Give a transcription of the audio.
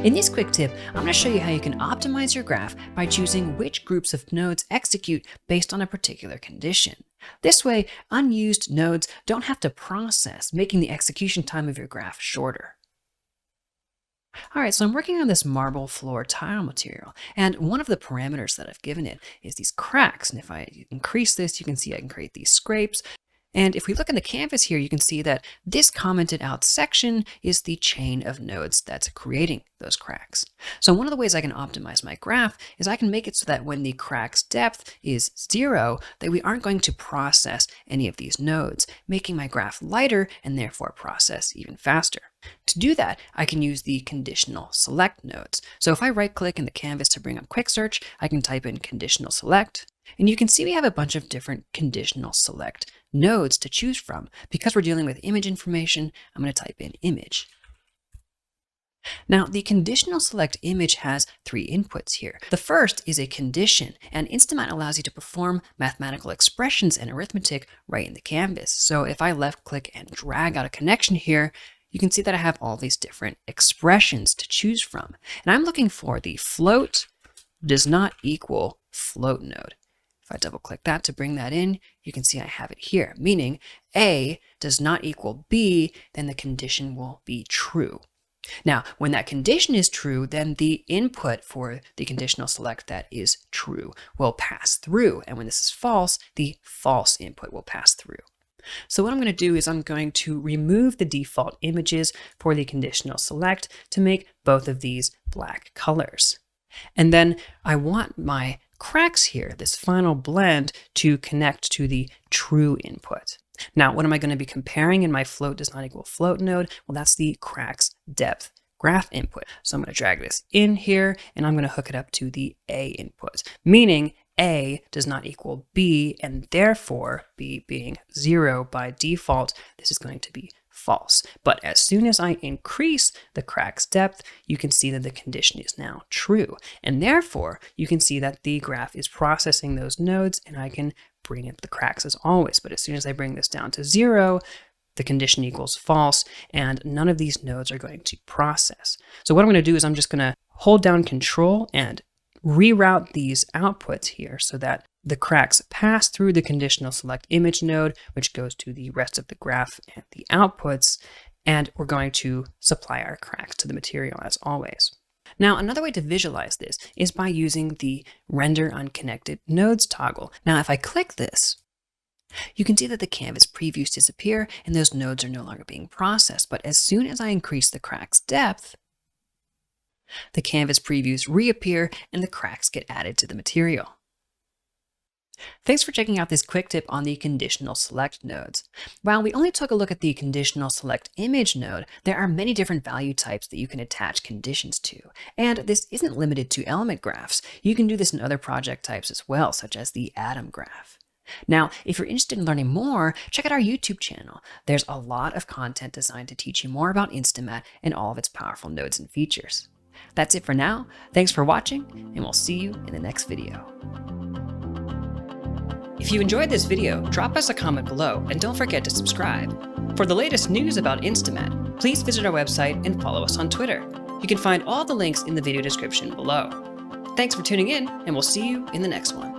In this quick tip, I'm going to show you how you can optimize your graph by choosing which groups of nodes execute based on a particular condition. This way, unused nodes don't have to process, making the execution time of your graph shorter. Alright, so I'm working on this marble floor tile material, and one of the parameters that I've given it is these cracks. And if I increase this, you can see I can create these scrapes. And if we look in the canvas here, you can see that this commented out section is the chain of nodes that's creating those cracks. So one of the ways I can optimize my graph is I can make it so that when the crack's depth is 0, that we aren't going to process any of these nodes, making my graph lighter and therefore process even faster. To do that, I can use the conditional select nodes. So if I right click in the canvas to bring up quick search, I can type in conditional select. And you can see we have a bunch of different conditional select nodes to choose from. Because we're dealing with image information, I'm going to type in image. Now, the conditional select image has 3 inputs here. The first is a condition, and InstaMAT allows you to perform mathematical expressions and arithmetic right in the canvas. So if I left click and drag out a connection here, you can see that I have all these different expressions to choose from. And I'm looking for the float does not equal float node. If I double click that to bring that in, you can see I have it here, meaning A does not equal B, then the condition will be true. Now, when that condition is true, then the input for the conditional select that is true will pass through. And when this is false, the false input will pass through. So what I'm going to do is I'm going to remove the default images for the conditional select to make both of these black colors. And then I want my cracks here, this final blend, to connect to the true input. Now, what am I going to be comparing in my float does not equal float node? Well, that's the cracks depth graph input. So I'm going to drag this in here and I'm going to hook it up to the A input, meaning A does not equal B, and therefore B being 0 by default, this is going to be false. But as soon as I increase the crack's depth, you can see that the condition is now true. And therefore, you can see that the graph is processing those nodes, and I can bring in the cracks as always. But as soon as I bring this down to 0, the condition equals false, and none of these nodes are going to process. So what I'm going to do is I'm just going to hold down Control and reroute these outputs here so that the cracks pass through the conditional select image node, which goes to the rest of the graph and the outputs, and we're going to supply our cracks to the material as always. Now, another way to visualize this is by using the Render Unconnected Nodes toggle. Now, if I click this, you can see that the canvas previews disappear and those nodes are no longer being processed. But as soon as I increase the crack's depth, the canvas previews reappear and the cracks get added to the material. Thanks for checking out this quick tip on the conditional select nodes. While we only took a look at the conditional select image node, there are many different value types that you can attach conditions to. And this isn't limited to element graphs. You can do this in other project types as well, such as the atom graph. Now, if you're interested in learning more, check out our YouTube channel. There's a lot of content designed to teach you more about InstaMAT and all of its powerful nodes and features. That's it for now. Thanks for watching, and we'll see you in the next video. If you enjoyed this video, drop us a comment below and don't forget to subscribe. For the latest news about InstaMAT, please visit our website and follow us on Twitter. You can find all the links in the video description below. Thanks for tuning in, and we'll see you in the next one.